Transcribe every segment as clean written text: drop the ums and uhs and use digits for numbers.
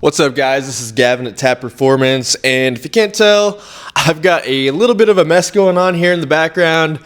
What's up, guys? This is Gavin at Tap Performance, and if you can't tell, I've got a little bit of a mess going on here in the background.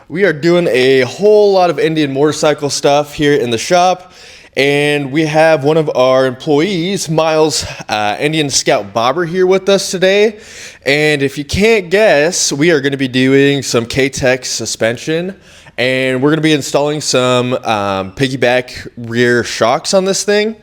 We are doing a whole lot of Indian motorcycle stuff here in the shop, and we have one of our employees, Miles, Indian Scout Bobber, here with us today. And if you can't guess, we are going to be doing some K-Tech suspension, and we're going to be installing some piggyback rear shocks on this thing.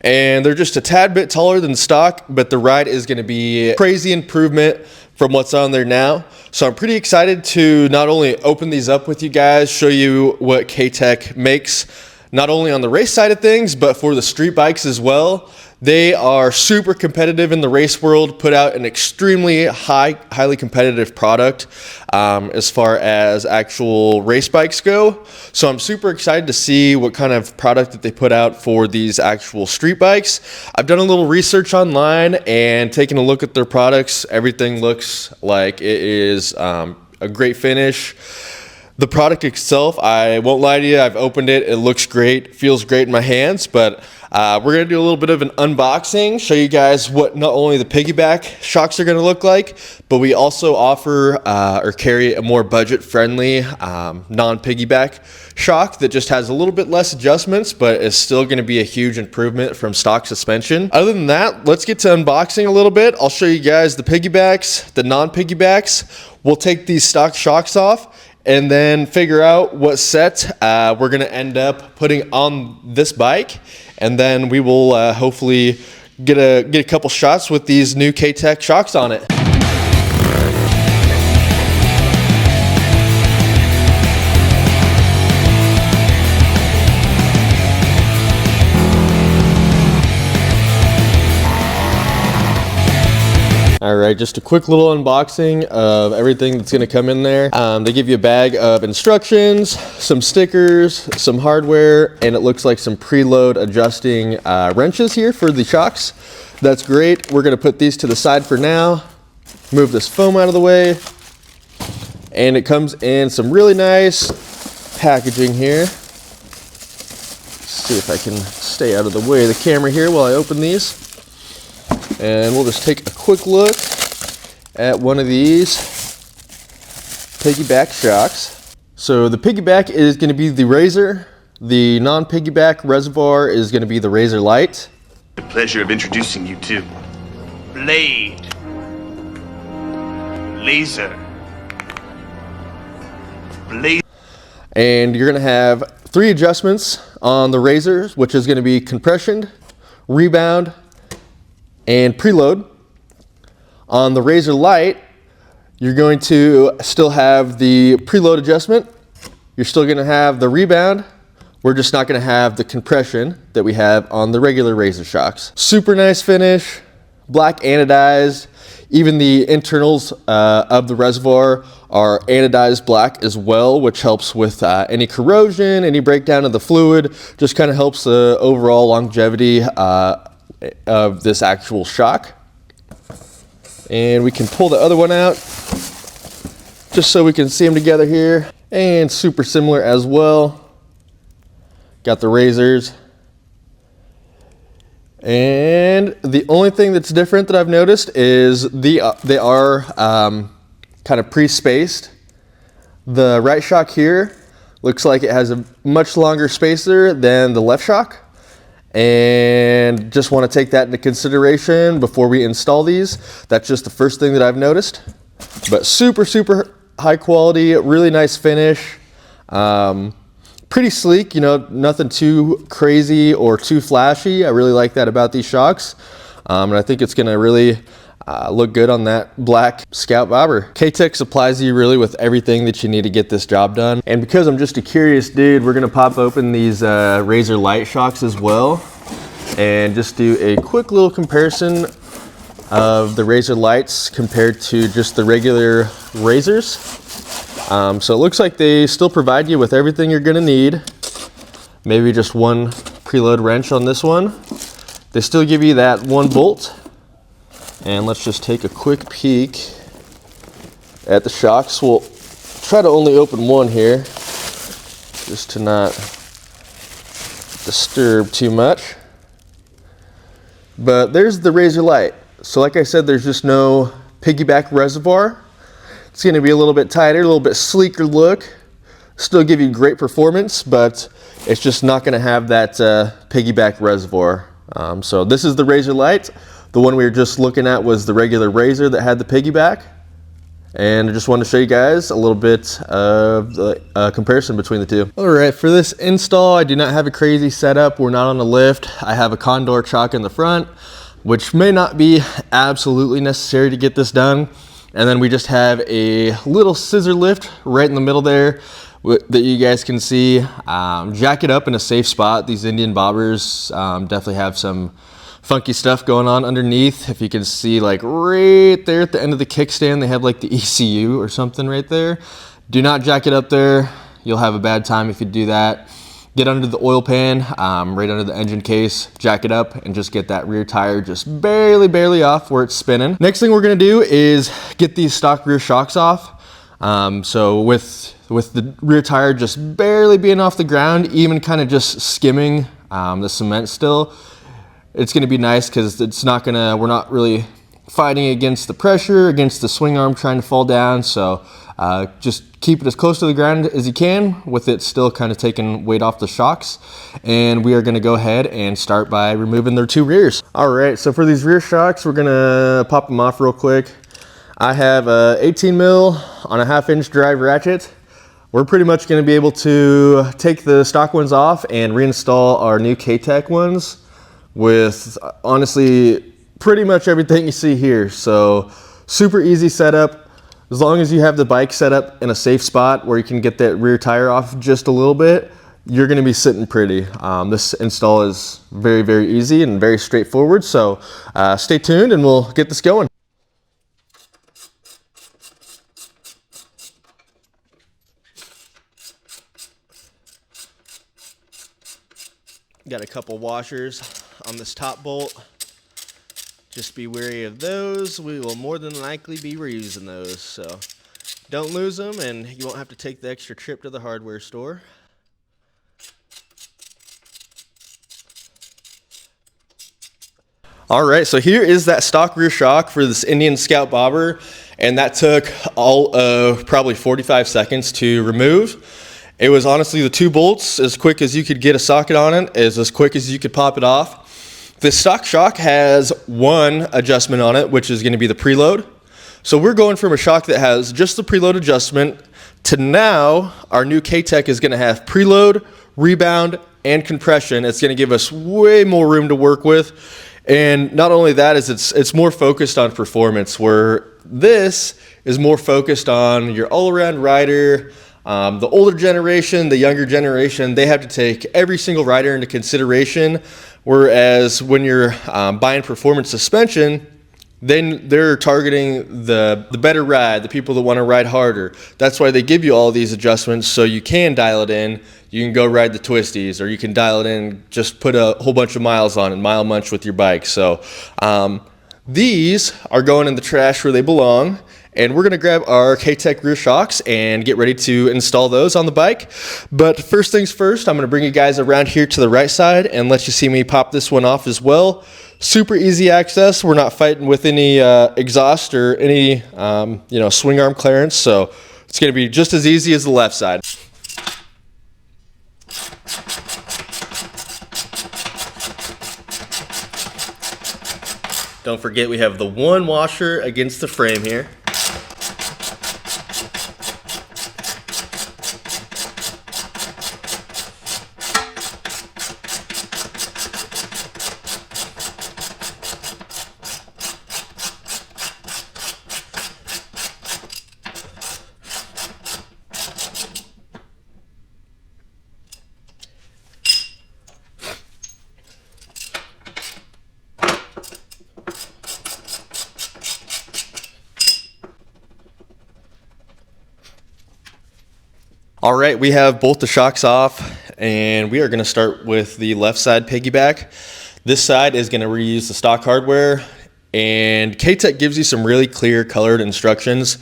And they're just a tad bit taller than stock, but the ride is going to be a crazy improvement from what's on there now. So I'm pretty excited to not only open these up with you guys, show you what K-Tech makes, not only on the race side of things, but for the street bikes as well. They are super competitive in the race world, put out an extremely highly competitive product as far as actual race bikes go. So I'm super excited to see what kind of product that they put out for these actual street bikes. I've done a little research online and taken a look at their products. Everything looks like it is a great finish. The product itself, I won't lie to you, I've opened it, it looks great, feels great in my hands, but we're going to do a little bit of an unboxing, show you guys what not only the piggyback shocks are going to look like, but we also offer or carry a more budget-friendly non-piggyback shock that just has a little bit less adjustments, but is still going to be a huge improvement from stock suspension. Other than that, let's get to unboxing a little bit. I'll show you guys the piggybacks, the non-piggybacks. We'll take these stock shocks off and then figure out what set we're gonna end up putting on this bike, and then we will hopefully get a couple shots with these new K-Tech shocks on it. All right, just a quick little unboxing of everything that's gonna come in there. They give you a bag of instructions, some stickers, some hardware, and it looks like some preload adjusting wrenches here for the shocks. That's great. We're gonna put these to the side for now, move this foam out of the way, and it comes in some really nice packaging here. Let's see if I can stay out of the way of the camera here while I open these. And we'll just take a quick look at one of these piggyback shocks. So the piggyback is going to be the Razor. The non-piggyback reservoir is going to be the Razor Lite. The pleasure of introducing you to Blade, Laser, Blade. And you're going to have 3 adjustments on the Razor, which is going to be compression, rebound, and preload. On the Razor Lite, you're going to still have the preload adjustment. You're still going to have the rebound. We're just not going to have the compression that we have on the regular Razor shocks. Super nice finish, black anodized. Even the internals of the reservoir are anodized black as well, which helps with any corrosion, any breakdown of the fluid. Just kind of helps the overall longevity of this actual shock. And we can pull the other one out just so we can see them together here, and super similar as well. Got the Razors, and the only thing that's different that I've noticed is they are kind of pre-spaced. The right shock here looks like it has a much longer spacer than the left shock, and just want to take that into consideration before we install these. That's just the first thing that I've noticed, but super high quality, really nice finish, pretty sleek, you know, nothing too crazy or too flashy. I really like that about these shocks, and I think it's gonna really look good on that black Scout Bobber. K-Tech supplies you really with everything that you need to get this job done. And because I'm just a curious dude, we're gonna pop open these Razor Lite shocks as well and just do a quick little comparison of the Razor Lites compared to just the regular Razors. So it looks like they still provide you with everything you're gonna need. Maybe just one preload wrench on this one. They still give you that 1 bolt. And let's just take a quick peek at the shocks. We'll try to only open one here, just to not disturb too much. But there's the Razor Lite. So like I said, there's just no piggyback reservoir. It's going to be a little bit tighter, a little bit sleeker look. Still give you great performance, but it's just not going to have that piggyback reservoir. So this is the Razor Lite. The one we were just looking at was the regular Razor that had the piggyback. And I just wanted to show you guys a little bit of the comparison between the two. All right, for this install, I do not have a crazy setup. We're not on a lift. I have a Condor chock in the front, which may not be absolutely necessary to get this done. And then we just have a little scissor lift right in the middle there that you guys can see. Jack it up in a safe spot. These Indian bobbers definitely have some funky stuff going on underneath. If you can see, like right there at the end of the kickstand, they have like the ECU or something right there. Do not jack it up there. You'll have a bad time if you do that. Get under the oil pan, right under the engine case, jack it up, and just get that rear tire just barely off where it's spinning. Next thing we're gonna do is get these stock rear shocks off. So with the rear tire just barely being off the ground, even kind of just skimming the cement still, it's gonna be nice because we're not really fighting against the pressure, against the swing arm trying to fall down. So just keep it as close to the ground as you can with it still kind of taking weight off the shocks. And we are gonna go ahead and start by removing their two rears. All right, so for these rear shocks, we're gonna pop them off real quick. I have a 18 mil on a 1/2 inch drive ratchet. We're pretty much gonna be able to take the stock ones off and reinstall our new K-Tech ones with honestly pretty much everything you see here. So super easy setup. As long as you have the bike set up in a safe spot where you can get that rear tire off just a little bit, you're gonna be sitting pretty. This install is very easy and very straightforward. So stay tuned and we'll get this going. Got a couple washers on this top bolt. Just be wary of those. We will more than likely be reusing those, so don't lose them and you won't have to take the extra trip to the hardware store. All right, so here is that stock rear shock for this Indian Scout bobber, and that took all of probably 45 seconds to remove. It was honestly the two bolts, as quick as you could get a socket on it, is as quick as you could pop it off. This stock shock has one adjustment on it, which is going to be the preload. So we're going from a shock that has just the preload adjustment to now our new K-Tech is going to have preload, rebound, and compression. It's going to give us way more room to work with. And not only that, is it's more focused on performance, where this is more focused on your all-around rider. The older generation, the younger generation, they have to take every single rider into consideration, whereas when you're buying performance suspension, then they're targeting the better ride, the people that want to ride harder. That's why they give you all these adjustments, so you can dial it in. You can go ride the twisties, or you can dial it in, just put a whole bunch of miles on it, mile munch with your bike. So these are going in the trash where they belong. And we're gonna grab our K-Tech rear shocks and get ready to install those on the bike. But first things first, I'm gonna bring you guys around here to the right side and let you see me pop this one off as well. Super easy access. We're not fighting with any exhaust or any swing arm clearance, so it's gonna be just as easy as the left side. Don't forget we have the one washer against the frame here. All right, we have both the shocks off, and we are going to start with the left side piggyback. This side is going to reuse the stock hardware, and K-Tech gives you some really clear colored instructions.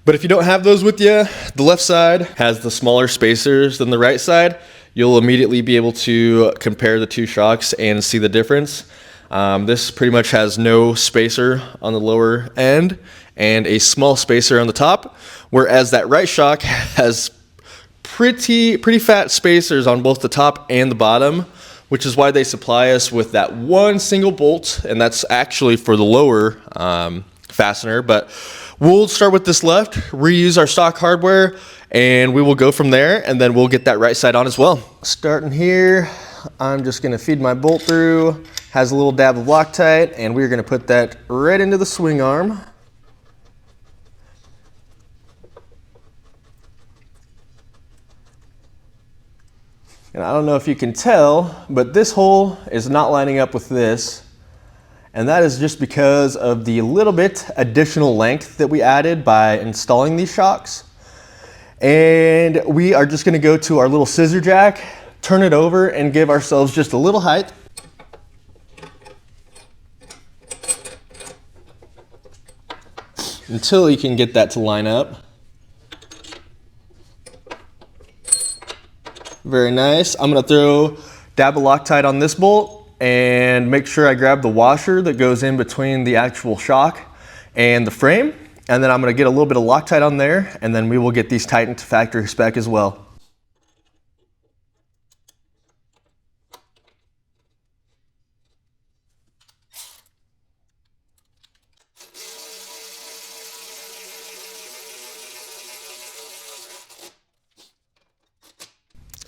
But if you don't have those with you, the left side has the smaller spacers than the right side. You'll immediately be able to compare the two shocks and see the difference. This pretty much has no spacer on the lower end and a small spacer on the top, whereas that right shock has pretty fat spacers on both the top and the bottom, which is why they supply us with that one single bolt, and that's actually for the lower fastener. But we'll start with this left, reuse our stock hardware, and we will go from there, and then we'll get that right side on as well. Starting here, I'm just gonna feed my bolt through. Has a little dab of Loctite, and we're gonna put that right into the swing arm. And I don't know if you can tell, but this hole is not lining up with this. And that is just because of the little bit additional length that we added by installing these shocks. And we are just gonna go to our little scissor jack, turn it over, and give ourselves just a little height. Until you can get that to line up. Very nice. I'm gonna throw dab of Loctite on this bolt and make sure I grab the washer that goes in between the actual shock and the frame. And then I'm gonna get a little bit of Loctite on there, and then we will get these tightened to factory spec as well.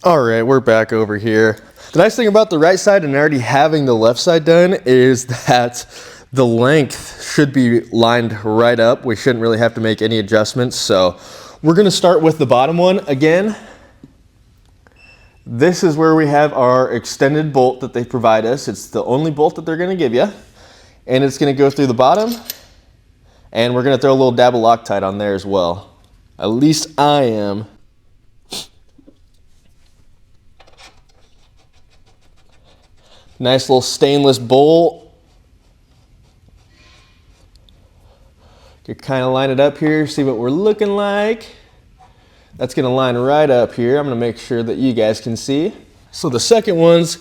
All right, we're back over here. The nice thing about the right side and already having the left side done is that the length should be lined right up. We shouldn't really have to make any adjustments. So we're gonna start with the bottom one again. This is where we have our extended bolt that they provide us. It's the only bolt that they're gonna give you. And it's gonna go through the bottom. And we're gonna throw a little dab of Loctite on there as well. At least I am. Nice little stainless bolt. You kind of line it up here, see what we're looking like. That's gonna line right up here. I'm gonna make sure that you guys can see. So the second one's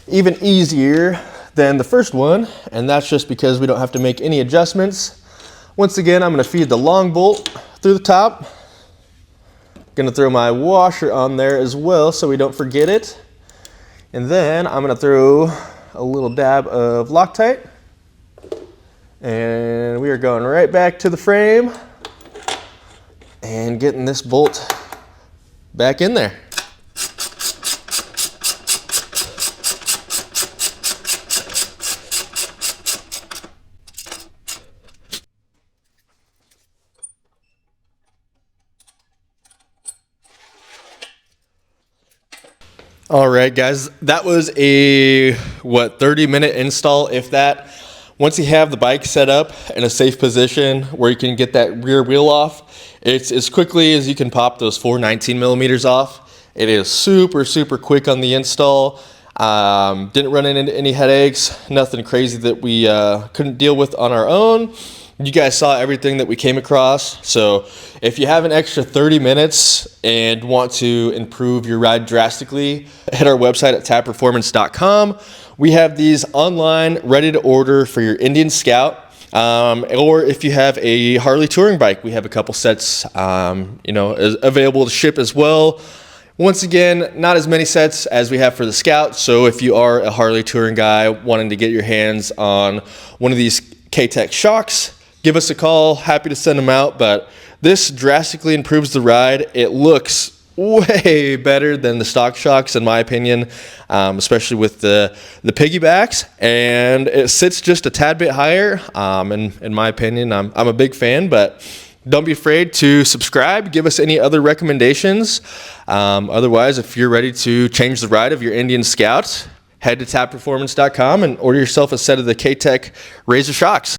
even easier than the first one, and that's just because we don't have to make any adjustments. Once again, I'm gonna feed the long bolt through the top. Gonna throw my washer on there as well so we don't forget it. And then I'm gonna throw a little dab of Loctite. And we are going right back to the frame and getting this bolt back in there. All right, guys, that was a, 30-minute install, if that. Once you have the bike set up in a safe position where you can get that rear wheel off, it's as quickly as you can pop those 4 19mm off. It is super quick on the install. Didn't run into any headaches, nothing crazy that we couldn't deal with on our own. You guys saw everything that we came across. So if you have an extra 30 minutes and want to improve your ride drastically, hit our website at tapperformance.com. We have these online ready to order for your Indian Scout. Or if you have a Harley touring bike, we have a couple sets available to ship as well. Once again, not as many sets as we have for the Scout. So if you are a Harley touring guy wanting to get your hands on one of these K-Tech shocks, give us a call. Happy to send them out. But this drastically improves the ride. It looks way better than the stock shocks, in my opinion, especially with the piggybacks. And it sits just a tad bit higher. In my opinion, I'm a big fan. But don't be afraid to subscribe. Give us any other recommendations. Otherwise, if you're ready to change the ride of your Indian Scout, head to tapperformance.com and order yourself a set of the K-Tech Razor shocks.